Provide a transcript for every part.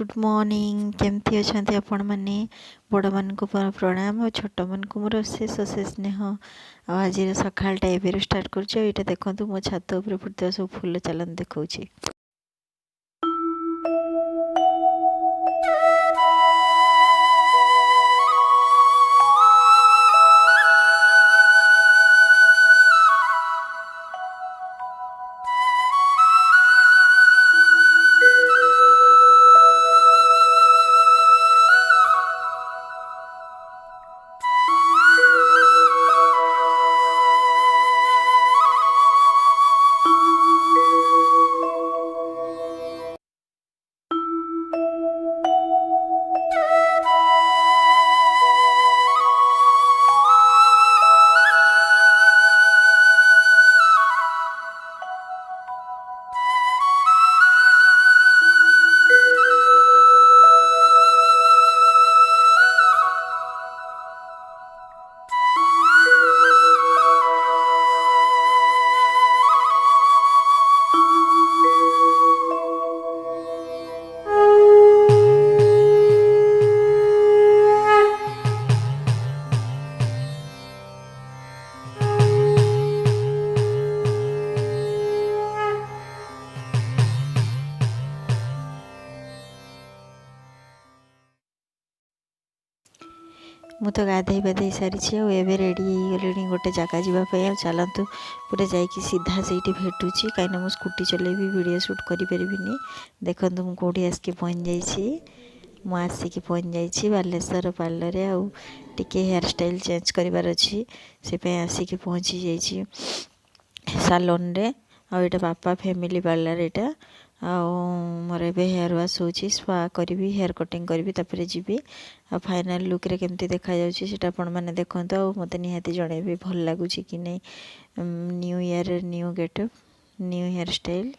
Good morning केमती अच्छा आपण मैंने बड़ मान को प्रणाम और छोट मान को मोर अशेष अशेष स्नेह आज सकाल टाइम स्टार्ट कर देखो मो छात उपर फुटता सब फूल चलन देखा। मु तो गाधे बाधे सारी आवे रेडी गले गोटे जगह जावाई चलतु पूरा जा सीधा से भेटुची कहीं मु स्कूटी चलेबी वीडियो शूट करें देखो मुझे कौटी आसिक पहुँच जा आसिक पहुँच जा बालेश्वर पार्लर आउ टिके हेयर स्टाइल चेंज करार अच्छी से आसिक पहुँची जा सालोन रे आटा बापा फैमिली पार्लर यहाँ मोर ए हेयर वाश हो स्पा करी हेयर कटिंग करी तापर जी आ फाइनल लुक रे केमती देखा जाउछि आपण माने देखंतो मते निहाती जणेबे भल लागुछि कि नै new year new getup new hair style.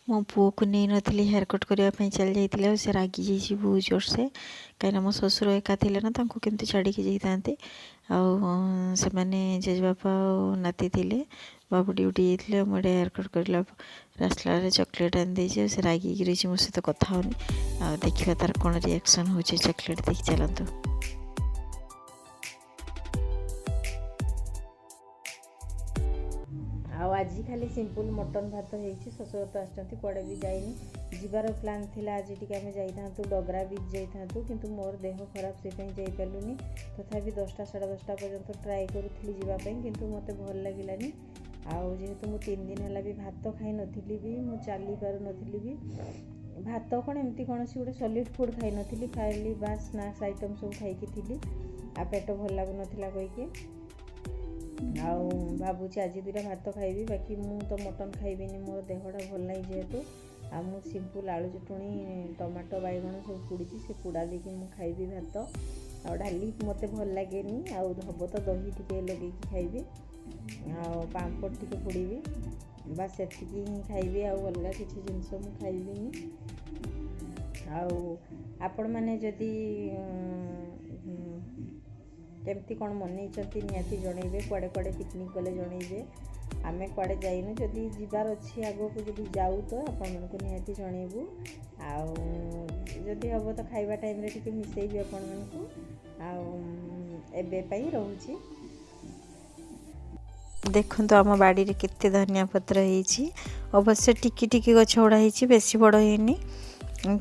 मो पुओ को नहीं नथी हेयर कट करने चल जाते से रागी जाइए बहुत जोर से कहीं मो ससुर एका थे ना केमती छाड़ी जाते से जेजेबापा नाती थे बाबू ड्यूटी जाते मुझे हेयर कट कर आसला चॉकलेट आनी देसी से रागिकी रही मो सहित कथा होनी देखा तार कौन रिएक्शन हो चॉकलेट देख चलतु। आज खाली सिंपल मटन भात होती शशुर तो आसड़े भी जाइनी जीवार प्लान थिला आज टी आम जाइथांतु डगरा बीच जाइथांतु किंतु मोर देह खराब से जाई पालुनी तथापि 10टा 10:30 पर्यंत ट्राए करूथली जीवाई किंतु मते भल लागिलानी आउ जेहेतु मु 3 दिन हला भी भात खाई नथिली भी मु चली पारु नथिली भी भात कौन एमती कौन सी गोटे सॉलिड फूड खाई नथिली खाली बास स्नैक्स आइटम सब खाई थी आ पेट भल लागु नथिला कहीकि आउ भावुची आज 2टा भात खाइबी बाकी मु तो मटन खाइबिनी मोर देहटा भल नहीं जेहेतु आ मु सिंपल आलू चटणी टमाटो बैगण सब पुड़ी से पुड़ा देकी मु खाइबी भात आ डाली मते भल लागेनी आउ हम तो दही टिके लगे खाइबी आ पांपड़ टिके पुड़ीबी बस सेतिकी ही खाइबी आ अलग किसी जिनस मु खाइबिनी आउ आपण माने जदि केमती कौन मनई निहाती जनइबे कुआड़े कुआड़े पिकनिक गले जनइबे आमे कुआड़े जाइनु जदि जिबार अच्छी आगो को जदि जाऊ तो आपण मानकु निहाती जनइबू आउ जदि हबो तो खाइबा टाइम रे टिके मिसेइबे आपण मानकु आउ एबे पई रहूची देखो आम बाड़ी रे केते धनिया पत्र होईची अवश्य टिकी टिकी गछ उड़ा होईची बेसी बड़ हेनी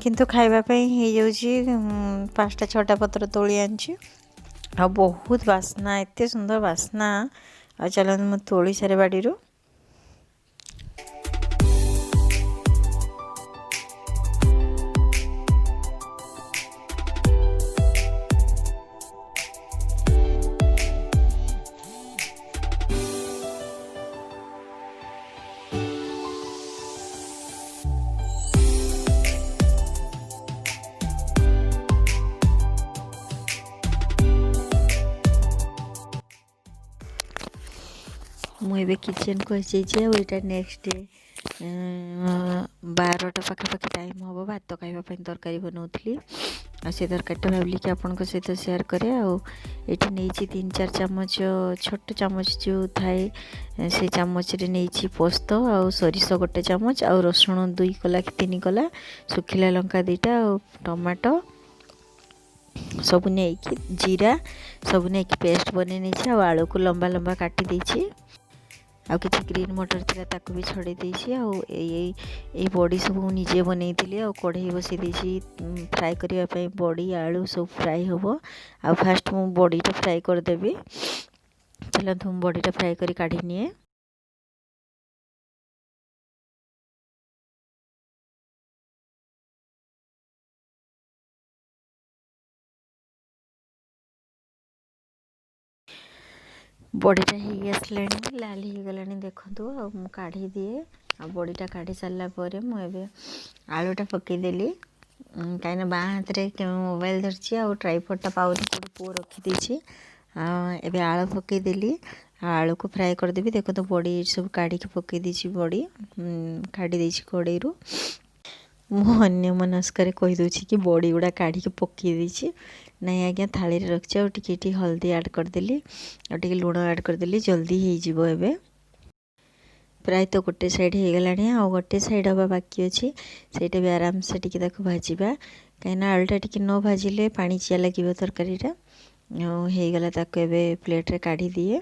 किंतु खाइबा पई हे जाउची 5टा 6टा पत्र तोली आनची आ बहुत बास्ना एते सुंदर बास्ना आ चलन म तोली सारे बाड़ी रो मुझे किचन को आईटा नेक्स्ट डे 12टा पाखापाखि टाइम हम भात खावाई तरकारी बनाऊली आ से तरकारी भाविली कि आपण सहित सेयार करे आठी नहीं 3-4 चामच छोट चामच जो थाए से चामच रे नहीं पोस्त आ सरिष 1 चामच आ रसुण 2 कला कि 3 कला सुखिला लंका 2टा आ टमाटो सब नहीं जीरा सब नहीं पेस्ट बने नहीं आलू को लंबा लंबा काटी देछि आउ किसी ग्रीन मटर थी ताकू भी छड़े देछि आउ ए बड़ी सब निजे बनई आ कढ़ई बसई देछि फ्राए करबा पई बड़ी आलू सब फ्राए होबो आ फास्ट मु बड़ीटा फ्राए कर देबी चलो तुम बड़ीटा फ्राए करी काढी निए बड़ीटा हो आसला लाल हो गला देखु आ काढ़ी दिए आ बड़ीटा काढ़ी सारा पर मुझे आलूटा पकईदेली कहीं बाँ हाथ में मोबाइल धरची आ ट्राइपडटा पाउनी कोड़ी पु रखीदी एबे आलू पकईदेली आलू को फ्राए करदेवी देखो तो बड़ी सब काढ़ी पकई देछि बड़ी काढ़ी देछि कड़ई रु मु अन्य मनस्कर कहीदे कि बड़ी गुड़ा काढ़ी पकई देछि नहीं आज्ञा थाली रखी और टी हल्दी ऐड करदेली और टी लुण ऐड करदेली जल्दी हो एबे प्राय तो गोटे साइड हो गलानी आ गोटे साइड हवा बाकी अच्छी सेटा भी आराम से टी भाजवा कहीं आलूटा टी न भाजिले पानी चिया लगे तरकारीटा हो गला ताको एबे प्लेट रे काढ़ी दिए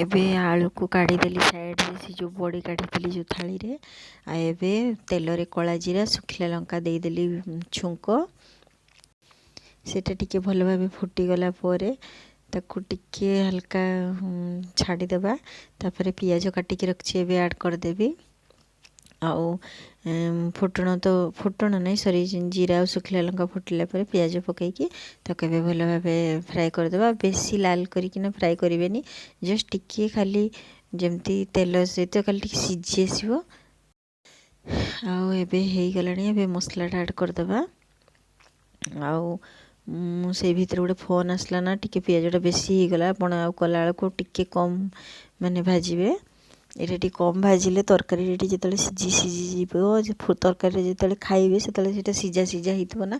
एबे आलू को काढ़ी देली साइड रे से जो बड़ी काढ़ी थी जो थाली रे आ एबे तेल रे कला जीरा सुखिला लंका दे देली छुंक सेटा टिके भल भाबे फुटी गला पोरे ताकू टिके हल्का छाड़ी देबा तापरे पियाज काटी के रखछि एबे ऐड कर देबी आउ फुटण तो फुटण नहीं सॉरी जीरा और सुखिला लंका फुटिला पर पियाज पकईकी ताको एबे भल भाबे फ्राए कर देबा बेसी लाल करिकिना फ्राए करिवेनी जस्ट टिके खाली जेमती तेल सहित खाली टिके सिझी आसीबो आउ एबे हेई गलानी एबे मसलाटा ऐड कर देबा आउ से भीतर गोटे फोन आसला ना टिके पियाजटा बेसी हो गला आपण आउ कला को टिके कम माने भाजिबे ये टी कम भाजिले तरकारी जो सीझी सीझी तरकारी जो खाइबे से सीझा सीझा होना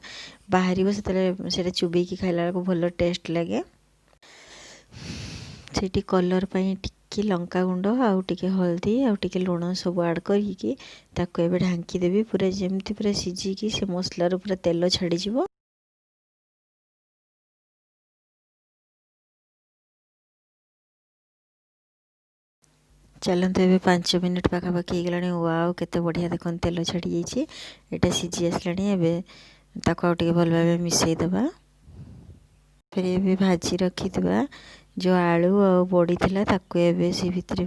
बाहर से चुबैकी खाइला को भल टेस्ट लगे से कलर पाई टिके लंका गुंड आउ टिके हल्दी आउ टिके लुण सब ऐड करके ताको एबे ढांकी देबी पूरा जेमती पूरा सीझिकी से मसलार पूरा तेल छाड़ी जीवो चलते एबे 5 मिनट पाखापाखि गलानी वाओ केते बढ़िया देखन तेल छाड़ी जाइए एटा सीझी आसलानी एबे ताको आउ टिके भल भाबे मिसई देबा फिर एबे भाजी रखी देबा जो आलू और बड़ी थिला ताको एबे से भितर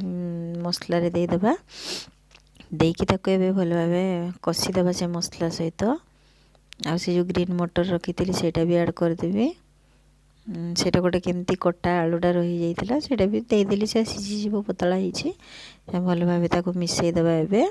मसला रे दे देबा देकी ताको एबे भल भाबे कसी देबा से मसला सहित आ से जो ग्रीन मटर रखी थी सेटा भी ऐड कर देबे सेटा गोटे केमती कटा आलूटा रही जाइतिला सेटा भी देदेली से सीझी जीव पतला होइछि भल भाबे ताको मिसई देबा एबे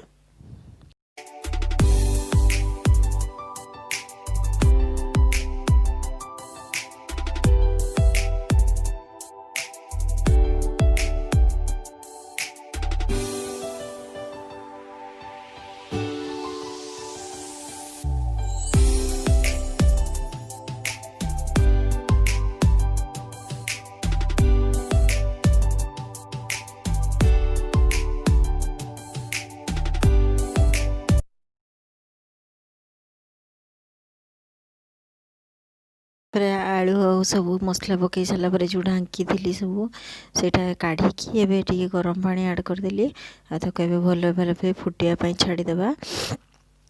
पूरा आलू और सब मसला पकई सारा पर जो ढांकी थी सब सेटा काढ़ी एबे टिके गरम पानी ऐड करदेली आ तो केबे भल भाव फुटिया छाड़ीदेवा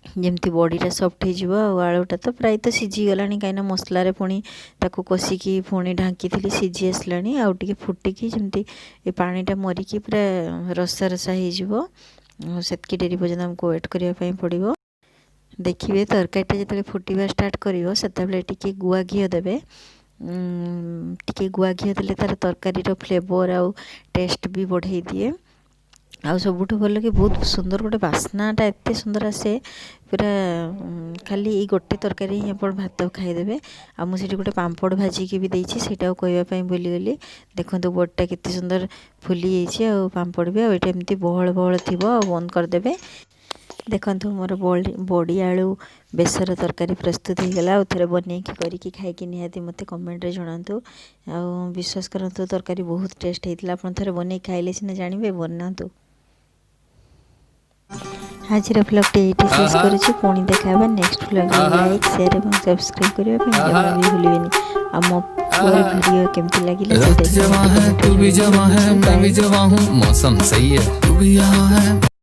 जमती बॉडीटा सॉफ्ट हो आलूटा तो प्राय तो सीझीगला कहीं मसलार पुणी ताको कषिकी पुणी ढांकी थी सीझी आसला आउ टे फुटिकी जमती ए पानीटा मरिकी पूरा रसा रसा हो सेतकी डेरी पर्यंत आमको वेट करने पड़ो। देखिए तरकारीटा जो फुटवा स्टार्ट कर से गुआ घी देवे टी गुआ घी देले तार तरकारीर फ्लेवर आउ टेस्ट भी बढ़ाई दिए आउ सबुठ भल कि बहुत सुंदर गोटे बास्नाटा एत सुंदर आसे पूरा खाली ये गोटे तरकारी ही आप भात खाईदेवे आ मुझे गोटे पांपड़ भाजिकी भी देती से कहवाई भूलीगली देखो बोर्डटा केते सुंदर फुली जाइए पांपड़ भी आमती बहल बहल थी बंद करदे। देखो मोर बड़ी आलू बेसर तरकारी प्रस्तुत हो गला थे बनई करके खाई निहाती मत कमेंट जनातु आ विश्वास करतु तरकारी बहुत टेस्ट होता है आप थे बनई खाइले सीना जानवे बनातु। आज व्लॉगटी ये शेष करुँच पुणी देखा नेक्स्ट व्लॉग लाइक शेयर और सब्सक्राइब करने भी भूलिए आ मो वीडियो केमती लगे तू भी जवां है मैं भी जवां हूँ मौसम सही है तू भी यहाँ है।